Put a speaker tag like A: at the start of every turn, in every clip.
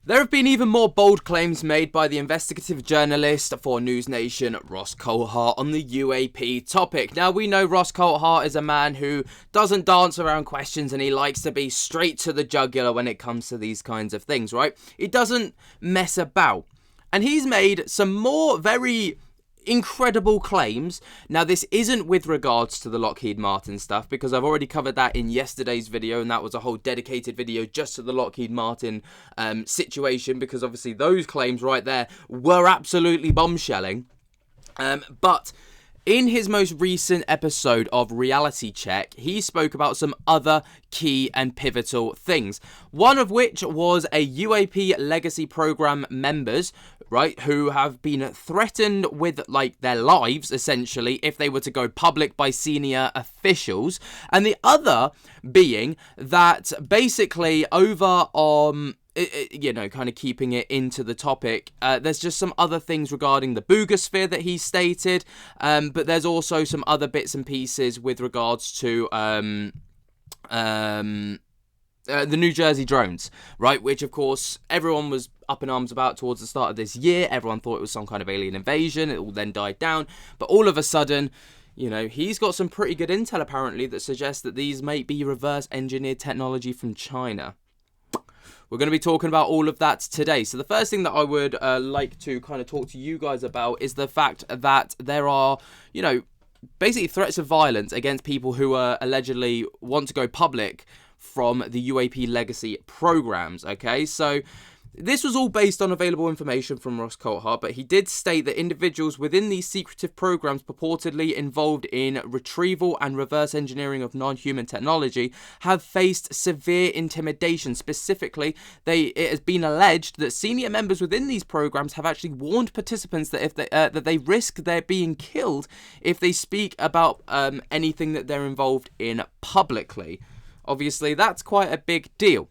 A: There have been even more bold claims made by the investigative journalist for News Nation, Ross Coulthart, on the UAP topic. Now, we know Ross Coulthart is a man who doesn't dance around questions, and he likes to be straight to the jugular when it comes to these kinds of things, right? He doesn't mess about. And he's made some more very incredible claims. Now, this isn't with regards to the Lockheed Martin stuff, because I've already covered that in yesterday's video, and that was a whole dedicated video just to the Lockheed Martin situation, because obviously those claims right there were absolutely bombshelling. But in his most recent episode of Reality Check, he spoke about some other key and pivotal things. One of which was a UAP legacy program members, right, who have been threatened with, like, their lives, essentially, if they were to go public by senior officials. And the other being that basically over you know, kind of keeping it into the topic, there's just some other things regarding the Bugosphere that he stated, but there's also some other bits and pieces with regards to the New Jersey drones, right, which of course everyone was up in arms about towards the start of this year. Everyone thought it was some kind of alien invasion. It all then died down, but all of a sudden, you know, he's got some pretty good intel apparently that suggests that these may be reverse engineered technology from China. We're going to be talking about all of that today. So the first thing that I would like to kind of talk to you guys about is the fact that there are, you know, basically threats of violence against people who allegedly want to go public from the UAP legacy programs, okay? So this was all based on available information from Ross Coulthart, but he did state that individuals within these secretive programs purportedly involved in retrieval and reverse engineering of non-human technology have faced severe intimidation. Specifically, it has been alleged that senior members within these programs have actually warned participants that if that they risk their being killed if they speak about anything that they're involved in publicly. Obviously, that's quite a big deal.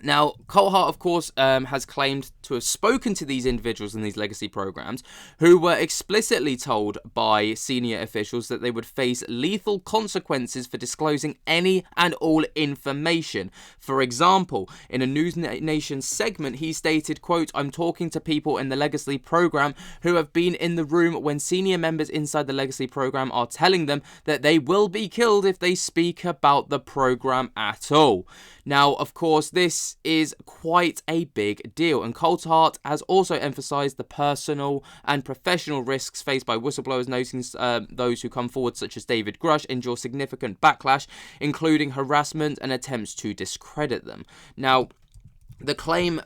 A: Now, Coulthart, of course, has claimed to have spoken to these individuals in these legacy programs who were explicitly told by senior officials that they would face lethal consequences for disclosing any and all information. For example, in a News Nation segment, he stated, quote, "I'm talking to people in the legacy program who have been in the room when senior members inside the legacy program are telling them that they will be killed if they speak about the program at all." Now, of course, this is quite a big deal, and Coulthart has also emphasised the personal and professional risks faced by whistleblowers, noting those who come forward, such as David Grush, endure significant backlash, including harassment and attempts to discredit them. Now, the claim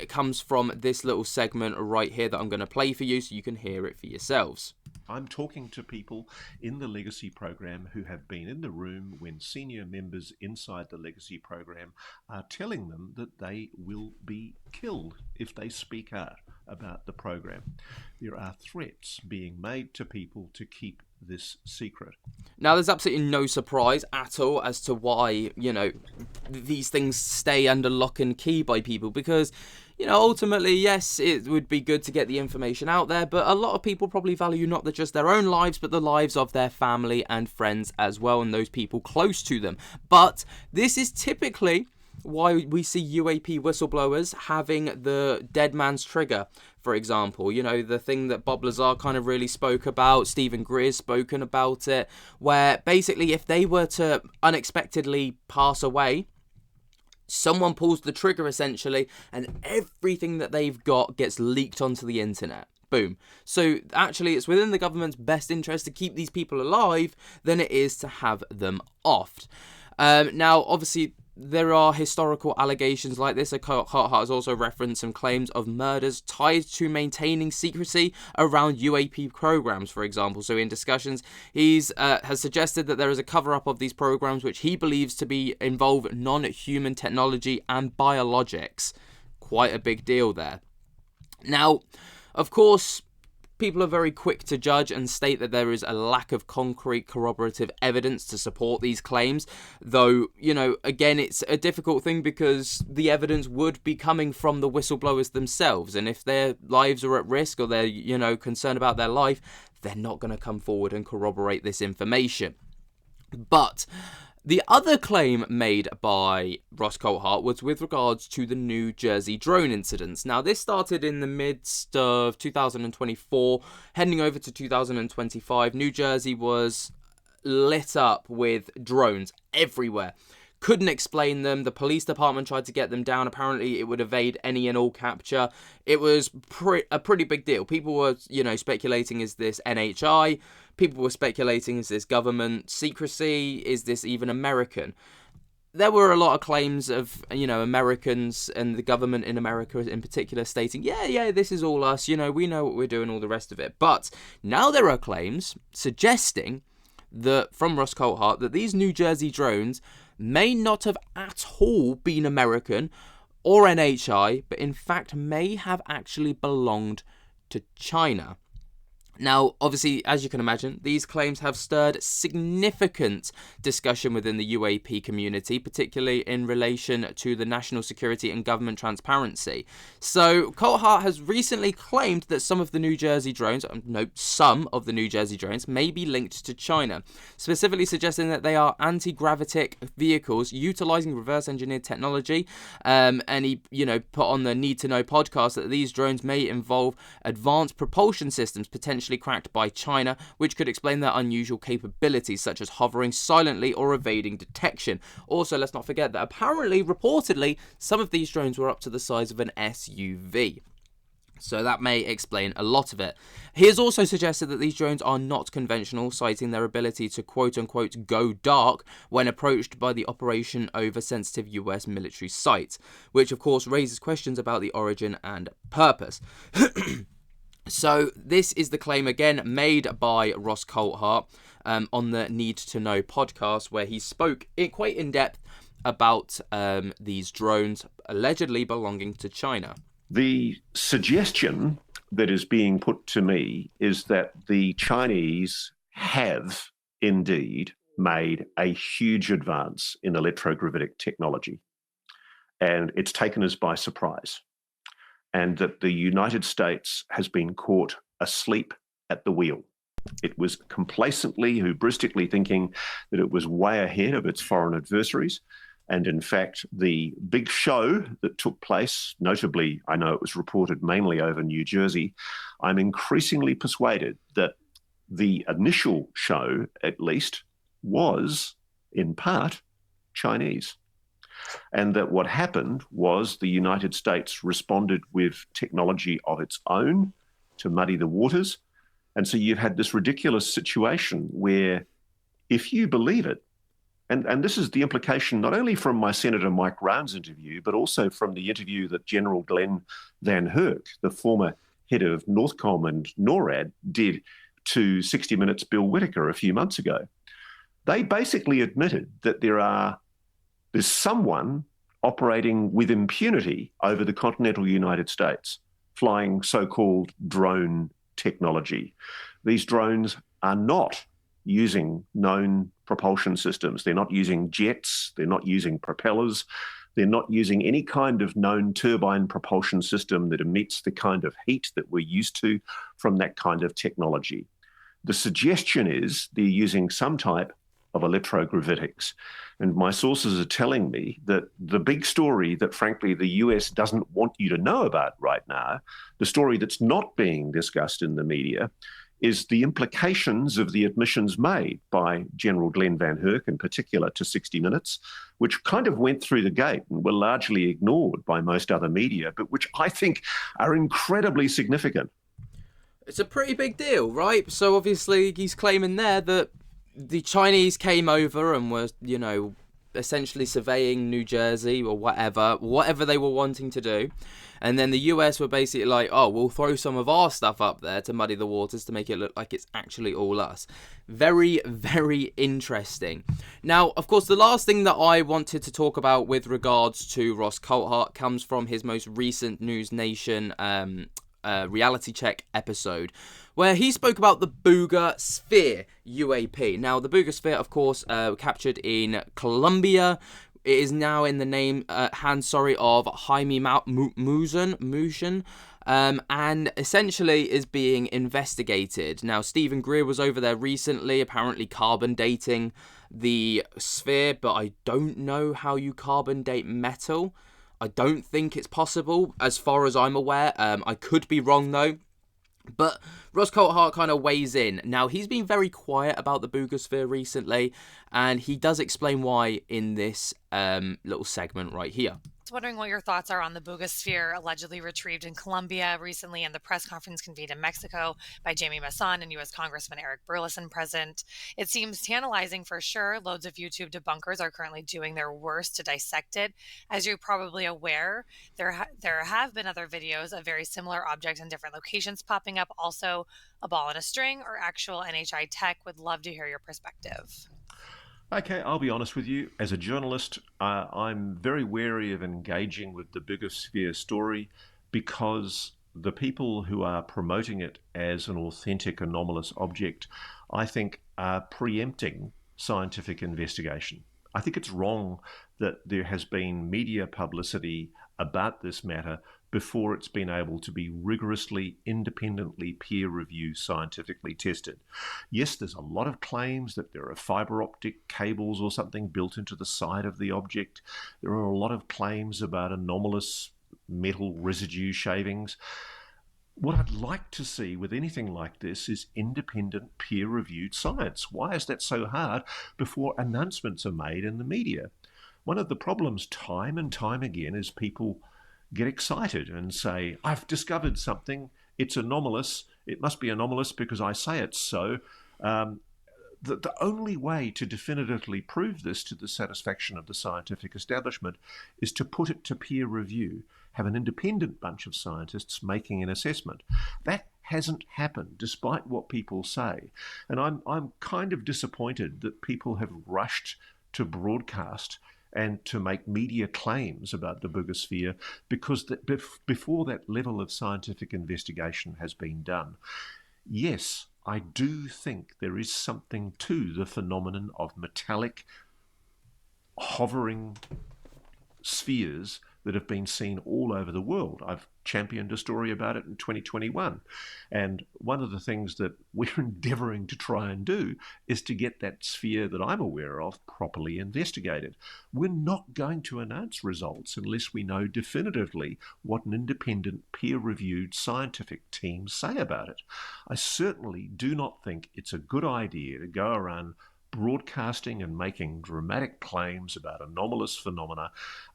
A: comes from this little segment right here that I'm going to play for you so you can hear it for yourselves.
B: I'm talking to people in the legacy program who have been in the room when senior members inside the legacy program are telling them that they will be killed if they speak out about the program. There are threats being made to people to keep this secret.
A: Now, there's absolutely no surprise at all as to why, you know, these things stay under lock and key by people, because, you know, ultimately, yes, it would be good to get the information out there, but a lot of people probably value not just their own lives, but the lives of their family and friends as well, and those people close to them. But this is typically why we see UAP whistleblowers having the dead man's trigger, for example. You know, the thing that Bob Lazar kind of really spoke about, Stephen Greer's spoken about it, where basically if they were to unexpectedly pass away, someone pulls the trigger essentially, and everything that they've got gets leaked onto the internet. Boom. So actually it's within the government's best interest to keep these people alive than it is to have them off. Now, obviously, there are historical allegations like this. Coulthart has also referenced some claims of murders tied to maintaining secrecy around UAP programs, for example. So in discussions, he's has suggested that there is a cover-up of these programs which he believes to be involve non-human technology and biologics. Quite a big deal there. Now, of course, people are very quick to judge and state that there is a lack of concrete corroborative evidence to support these claims, though, you know, again, it's a difficult thing because the evidence would be coming from the whistleblowers themselves, and if their lives are at risk or they're, you know, concerned about their life, they're not going to come forward and corroborate this information. But The other claim made by Ross Coulthart was with regards to the New Jersey drone incidents. Now, this started in the midst of 2024, heading over to 2025. New Jersey was lit up with drones everywhere. Couldn't explain them. The police department tried to get them down. Apparently, it would evade any and all capture. It was a pretty big deal. People were, speculating, is this NHI? People were speculating, is this government secrecy? Is this even American? There were a lot of claims of, Americans and the government in America in particular stating, yeah, this is all us. We know what we're doing, all the rest of it. But now there are claims suggesting that, from Ross Coulthart, that these New Jersey drones may not have at all been American or NHI, but in fact may have actually belonged to China. Now, obviously, as you can imagine, these claims have stirred significant discussion within the UAP community, particularly in relation to the national security and government transparency. So, Coulthart has recently claimed that some of the New Jersey drones, may be linked to China, specifically suggesting that they are anti-gravitic vehicles utilizing reverse-engineered technology. And he, put on the Need to Know podcast that these drones may involve advanced propulsion systems, potentially cracked by China, which could explain their unusual capabilities, such as hovering silently or evading detection. Also, let's not forget that apparently, reportedly, some of these drones were up to the size of an SUV. So that may explain a lot of it. He has also suggested that these drones are not conventional, citing their ability to quote-unquote go dark when approached by the operation over sensitive US military sites, which of course raises questions about the origin and purpose. So this is the claim again made by Ross Coulthart on the Need to Know podcast, where he spoke quite in depth about these drones allegedly belonging to China.
B: The suggestion that is being put to me is that the Chinese have indeed made a huge advance in electrogravitic technology, and it's taken us by surprise. And that the United States has been caught asleep at the wheel. It was complacently, hubristically thinking that it was way ahead of its foreign adversaries. And in fact, the big show that took place, notably, I know it was reported mainly over New Jersey, I'm increasingly persuaded that the initial show, at least, was, in part, Chinese. And that what happened was the United States responded with technology of its own to muddy the waters. And so you've had this ridiculous situation where, if you believe it, and this is the implication not only from my Senator Mike Roun's interview, but also from the interview that General Glenn Van Herk, the former head of Northcom and NORAD, did to 60 Minutes' Bill Whitaker a few months ago. They basically admitted that there's someone operating with impunity over the continental United States, flying so-called drone technology. These drones are not using known propulsion systems. They're not using jets. They're not using propellers. They're not using any kind of known turbine propulsion system that emits the kind of heat that we're used to from that kind of technology. The suggestion is they're using some type of electrogravitics. And my sources are telling me that the big story that, frankly, the US doesn't want you to know about right now, the story that's not being discussed in the media, is the implications of the admissions made by General Glenn Van Herk, in particular, to 60 Minutes, which kind of went through the gate and were largely ignored by most other media, but which I think are incredibly significant.
A: It's a pretty big deal, right? So obviously he's claiming there that the Chinese came over and were, essentially surveying New Jersey or whatever they were wanting to do. And then the US were basically like, oh, we'll throw some of our stuff up there to muddy the waters to make it look like it's actually all us. Very, very interesting. Now, of course, the last thing that I wanted to talk about with regards to Ross Coulthart comes from his most recent News Nation reality check episode, where he spoke about the Bugosphere UAP. Now, the Bugosphere, of course, captured in Colombia, It is now in the hands of Jaime Musin, and essentially is being investigated. Now, Stephen Greer was over there recently, apparently carbon dating the sphere, but I don't know how you carbon date metal. I don't think it's possible, as far as I'm aware. I could be wrong, though. But Ross Coulthart kind of weighs in. Now, he's been very quiet about the Bugosphere recently, and he does explain why in this little segment right here.
C: Wondering what your thoughts are on the Bugosphere allegedly retrieved in Colombia recently, and the press conference convened in Mexico by Jamie Masson and U.S. Congressman Eric Burlison present. It seems tantalizing for sure. Loads of YouTube debunkers are currently doing their worst to dissect it. As you're probably aware, there have been other videos of very similar objects in different locations popping up. Also, a ball and a string or actual NHI tech. Would love to hear your perspective.
B: Okay, I'll be honest with you. As a journalist, I'm very wary of engaging with the Bugosphere story because the people who are promoting it as an authentic anomalous object, I think, are preempting scientific investigation. I think it's wrong that there has been media publicity about this matter before it's been able to be rigorously, independently peer-reviewed, scientifically tested. Yes, there's a lot of claims that there are fiber optic cables or something built into the side of the object. There are a lot of claims about anomalous metal residue shavings. What I'd like to see with anything like this is independent peer-reviewed science. Why is that so hard before announcements are made in the media? One of the problems time and time again is people get excited and say, I've discovered something, it's anomalous, it must be anomalous because I say it's so. The only way to definitively prove this to the satisfaction of the scientific establishment is to put it to peer review, have an independent bunch of scientists making an assessment. That hasn't happened, despite what people say. And I'm kind of disappointed that people have rushed to broadcast and to make media claims about the Bugosphere because before that level of scientific investigation has been done. Yes, I do think there is something to the phenomenon of metallic hovering spheres that have been seen all over the world. I've championed a story about it in 2021. And one of the things that we're endeavouring to try and do is to get that sphere that I'm aware of properly investigated. We're not going to announce results unless we know definitively what an independent, peer-reviewed scientific team say about it. I certainly do not think it's a good idea to go around broadcasting and making dramatic claims about anomalous phenomena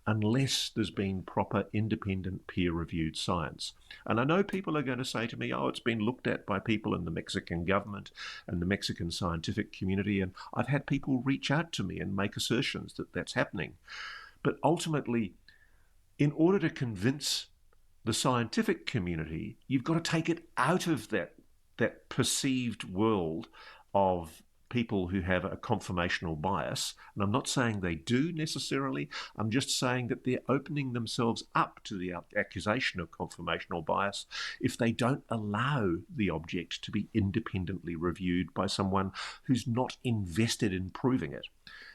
B: unless there's been proper independent peer-reviewed science. And I know people are going to say to me, oh, it's been looked at by people in the Mexican government and the Mexican scientific community, and I've had people reach out to me and make assertions that that's happening. But ultimately, in order to convince the scientific community, you've got to take it out of that perceived world of people who have a confirmational bias. And I'm not saying they do necessarily, I'm just saying that they're opening themselves up to the accusation of confirmational bias if they don't allow the object to be independently reviewed by someone who's not invested in proving it.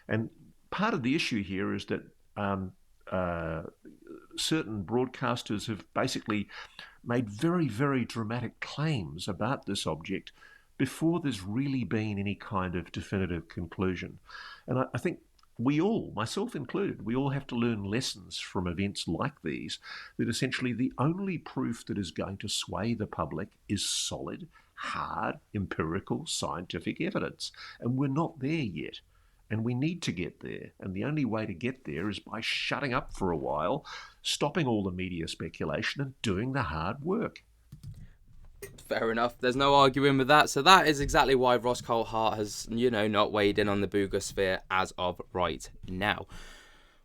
B: And part of the issue here is that certain broadcasters have basically made very, very dramatic claims about this object before there's really been any kind of definitive conclusion. And I think we all, myself included, we all have to learn lessons from events like these, that essentially the only proof that is going to sway the public is solid, hard, empirical, scientific evidence. And we're not there yet. And we need to get there. And the only way to get there is by shutting up for a while, stopping all the media speculation and doing the hard work.
A: Fair enough. There's no arguing with that. So that is exactly why Ross Coulthart has, not weighed in on the Bugosphere as of right now.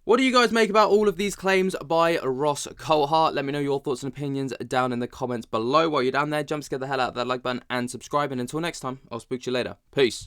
A: What do you guys make about all of these claims by Ross Coulthart? Let me know your thoughts and opinions down in the comments below. While you're down there, jump scare the hell out of that like button and subscribe. And until next time, I'll speak to you later. Peace.